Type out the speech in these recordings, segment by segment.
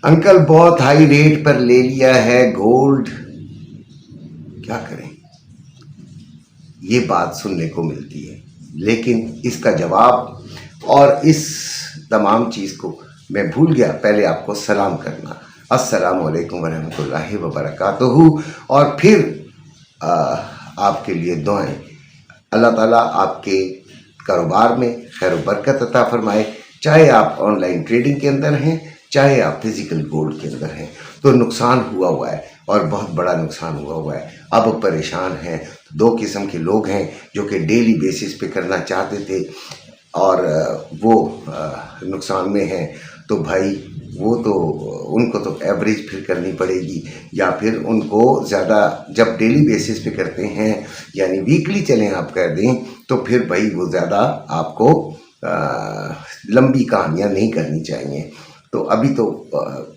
Uncle बहुत high rate पर ले लिया है गोल्ड, क्या करें? ये बात सुनने को मिलती है, लेकिन इसका जवाब और इस तमाम चीज़ को मैं भूल गया पहले आपको सलाम करना। अस्सलाम वालेकुम वरहमतुल्लाहि वबरकातुहू। और फिर आपके लिए दुआएं। अल्लाह ताला आपके कारोबार में खैर बरकत अता फरमाए। चाहे आप ऑनलाइन ट्रेडिंग के अंदर हैं, चाहे आप फिजिकल गोल्ड के अंदर हैं, तो नुकसान हुआ है और बहुत बड़ा नुकसान हुआ है। अब परेशान हैं। दो किस्म के लोग हैं जो कि डेली बेसिस पे करना चाहते थे और वो नुकसान में हैं। तो भाई वो तो उनको तो एवरेज फिर करनी पड़ेगी, या फिर उनको ज़्यादा जब डेली बेसिस पे करते हैं यानी वीकली चलें आप कर दें, तो फिर भाई वो ज़्यादा आपको लंबी कहानियाँ नहीं करनी चाहिए। तो अभी तो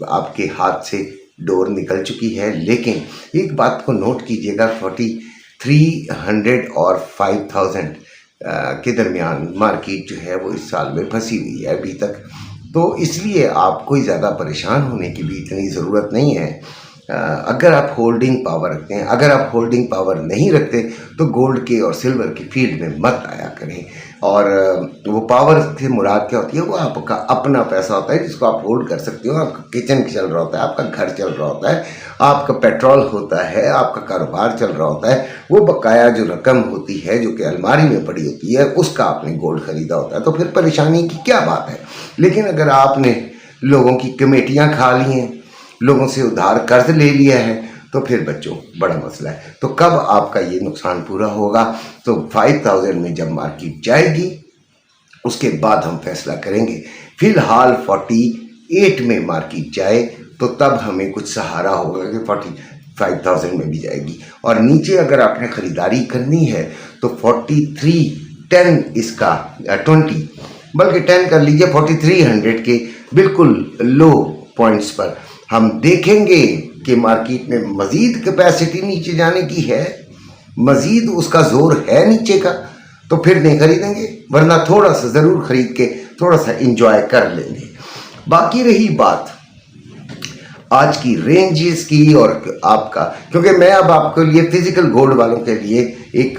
आपके हाथ से डोर निकल चुकी है, लेकिन एक बात को नोट कीजिएगा, 4300 और 5000 के दरमियान मार्केट जो है वो इस साल में फंसी हुई है अभी तक। तो इसलिए आप कोई ज़्यादा परेशान होने की भी इतनी ज़रूरत नहीं है। अगर आप होल्डिंग पावर रखते हैं, अगर आप होल्डिंग पावर नहीं रखते तो गोल्ड के और सिल्वर की फील्ड में मत आया करें। और वो पावर से मुराद क्या होती है? वो आपका अपना पैसा होता है जिसको आप होल्ड कर सकते हो। आपका किचन चल रहा होता है, आपका घर चल रहा होता है, आपका पेट्रोल होता है, आपका कारोबार चल रहा होता है। वो बकाया जो रकम होती है जो कि अलमारी में पड़ी होती है, उसका आपने गोल्ड खरीदा होता है, तो फिर परेशानी की क्या बात है। लेकिन अगर आपने लोगों की कमेटियाँ खा ली हैं, लोगों से उधार कर्ज ले लिया है, तो फिर बच्चों बड़ा मसला है। तो कब आपका ये नुकसान पूरा होगा? तो 5000 में जब मार्केट जाएगी उसके बाद हम फैसला करेंगे। फिलहाल 48 में मार्केट जाए तो तब हमें कुछ सहारा होगा कि 45,000 में भी जाएगी। और नीचे अगर आपने ख़रीदारी करनी है तो 4310 इसका 20 बल्कि 10 कर लीजिए, 4300 के बिल्कुल लो पॉइंट्स पर हम देखेंगे कि मार्केट में मज़ीद कैपेसिटी नीचे जाने की है, मज़ीद उसका ज़ोर है नीचे का, तो फिर नहीं खरीदेंगे, वरना थोड़ा सा ज़रूर ख़रीद के थोड़ा सा इंजॉय कर लेंगे। बाकी रही बात आज की रेंजेस की और आपका, क्योंकि मैं अब आपके लिए फिजिकल गोल्ड वालों के लिए एक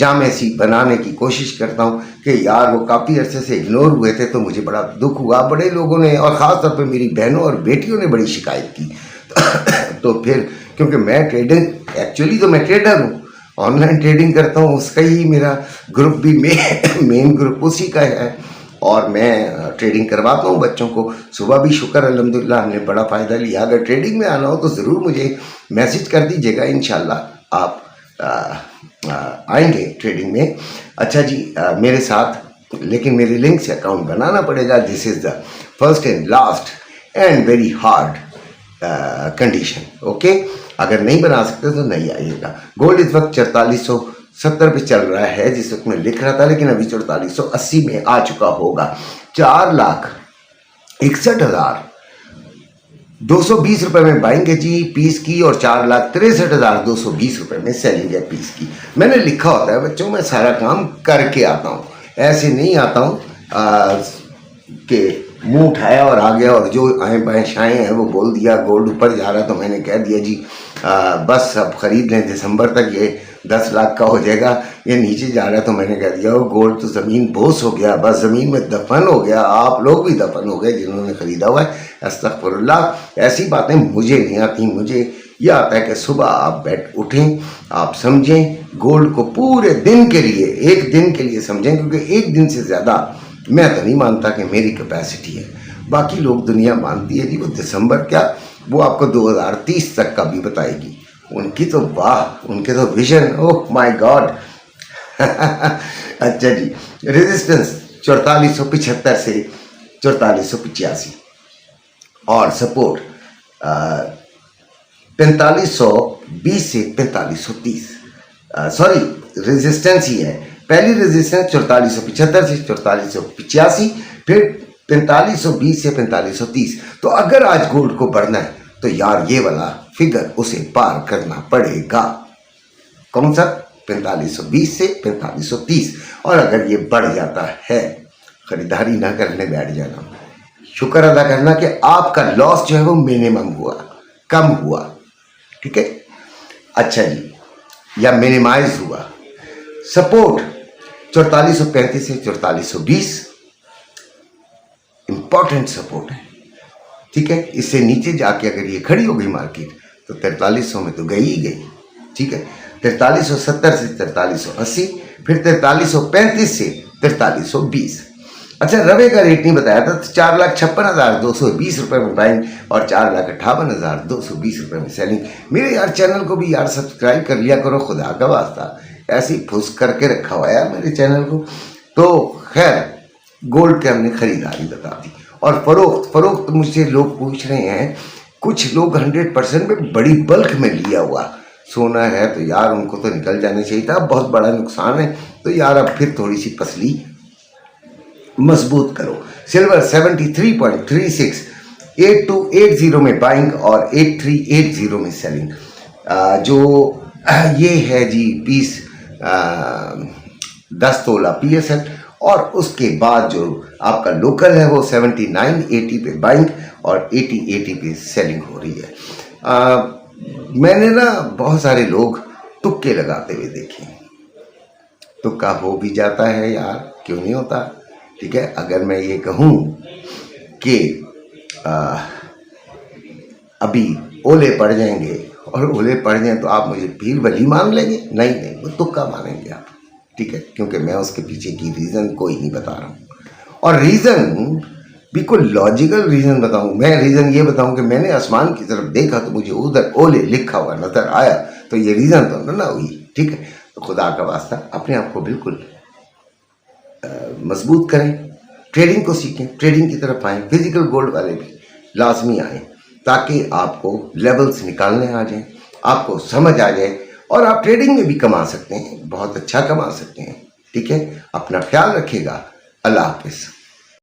जामे सी बनाने की कोशिश करता हूं कि यार वो काफ़ी अरसे से इग्नोर हुए थे, तो मुझे बड़ा दुख हुआ। बड़े लोगों ने और ख़ास तौर पे मेरी बहनों और बेटियों ने बड़ी शिकायत की। तो फिर क्योंकि मैं ट्रेडिंग, एक्चुअली तो मैं ट्रेडर हूँ, ऑनलाइन ट्रेडिंग करता हूँ, उसका ही मेरा ग्रुप भी मेन ग्रुप उसी का है और मैं ट्रेडिंग करवाता हूँ बच्चों को। सुबह भी शुक्र अल्हम्दुलिल्लाह हमने बड़ा फ़ायदा लिया। अगर ट्रेडिंग में आना हो तो ज़रूर मुझे मैसेज कर दीजिएगा, इंशाल्लाह आप आएंगे ट्रेडिंग में। अच्छा जी, मेरे साथ लेकिन मेरे लिंक से अकाउंट बनाना पड़ेगा। This is the first and last and very hard condition. Okay, अगर नहीं बना सकते तो नहीं आइएगा। गोल्ड इस वक्त 4470 पे चल रहा है जिस वक्त मैं लिख रहा था, लेकिन अभी 4480 में आ चुका होगा। 4,61,220 रुपए में बाइंग है जी पीस की, और 4,63,220 रुपए में सेलिंग है पीस की। मैंने लिखा होता है बच्चों, मैं सारा काम करके आता हूँ, ऐसे नहीं आता हूँ कि मुंह उठाया और आ गया और जो आए बाएँ शाएँ हैं वो बोल दिया। गोल्ड ऊपर जा रहा तो मैंने कह दिया जी बस अब ख़रीद लें, दिसंबर तक ये 10 लाख का हो जाएगा। ये नीचे जा रहा है तो मैंने कह दिया वो गोल्ड तो ज़मीन बोस हो गया, बस ज़मीन में दफन हो गया। आप लोग भी दफन हो गए जिन्होंने ख़रीदा हुआ है। अस्तग़फिरुल्लाह, ऐसी बातें मुझे नहीं आती। मुझे यह आता है कि सुबह आप बैठ उठें, आप समझें गोल्ड को पूरे दिन के लिए, एक दिन के लिए समझें, क्योंकि एक दिन से ज़्यादा मैं तो नहीं मानता कि मेरी कैपेसिटी है। बाकी लोग दुनिया मानती है जी, वो दिसंबर क्या, वो आपको 2030 तक का भी बताएगी। उनकी तो वाह, उनके तो विजन, ओह माय गॉड। अच्छा जी, रेजिस्टेंस 4475 से 4485 और सपोर्ट 4520 से 4530। सॉरी, रेजिस्टेंस ही है। पहली रेजिस्टेंस 4475 से 4485, फिर 4520 से 4530। तो अगर आज गोल्ड को बढ़ना है तो यार ये वाला फिगर उसे पार करना पड़ेगा। कौन सा? 4520 से 4530। और अगर ये बढ़ जाता है, खरीदारी ना करने बैठ जाना, शुक्र अदा करना कि आपका लॉस जो है वो मिनिमम हुआ, कम हुआ, ठीक है। अच्छा जी, या मिनिमाइज हुआ। सपोर्ट 4435 से 4420 इंपॉर्टेंट सपोर्ट है, ठीक है। इससे नीचे जाके अगर ये खड़ी हो गई मार्केट तो 4300 में तो गई ही गई, ठीक है। 4370 से 4380, फिर 4335 से 4320। अच्छा, रवे का रेट नहीं बताया था, तो 4,56,220 रुपये में बाइंग और 4,58,220 रुपये में सेलिंग। मेरे यार चैनल को भी यार सब्सक्राइब कर लिया करो, खुदा का वास्ता, ऐसे ही फुस करके रखा हुआ है यार मेरे चैनल को। तो खैर, गोल्ड के हमने खरीदारी बता दी। और फरोख्त मुझसे लोग पूछ रहे हैं, कुछ लोग 100% में बड़ी बल्क में लिया हुआ सोना है, तो यार उनको तो निकल जाना चाहिए था, बहुत बड़ा नुकसान है। तो यार अब फिर थोड़ी सी पसली मजबूत करो। सिल्वर 73.36, 8280 में बाइंग और 8380 में सेलिंग। जो ये है जी 10 तोला PSL, और उसके बाद जो आपका लोकल है वो 7980 पे बाइंग और 8080 पे सेलिंग हो रही है। मैंने ना बहुत सारे लोग तुक्के लगाते हुए देखे, तुक्का हो भी जाता है यार, क्यों नहीं होता, ठीक है। अगर मैं ये कहूँ कि अभी ओले पड़ जाएंगे और ओले पड़ जाएं तो आप मुझे पीर वली मान लेंगे? नहीं, वो तुक्का मानेंगे आप, ठीक है, क्योंकि मैं उसके पीछे की रीज़न कोई नहीं बता रहा हूँ। और रीज़न भी कोई लॉजिकल रीज़न बताऊँ? मैं रीज़न ये बताऊँ कि मैंने आसमान की तरफ देखा तो मुझे उधर ओले लिखा हुआ नज़र आया, तो ये रीज़न तो ना हुई, ठीक है। तो खुदा का वास्ता अपने आप को बिल्कुल मजबूत करें, ट्रेडिंग को सीखें, ट्रेडिंग की तरफ आएँ। फिजिकल गोल्ड वाले भी लाजमी आएँ, ताकि आपको लेवल्स निकालने आ जाएं, आपको समझ आ जाए, और आप ट्रेडिंग में भी कमा सकते हैं, बहुत अच्छा कमा सकते हैं, ठीक है। अपना ख्याल रखिएगा। अल्लाह हाफिज़।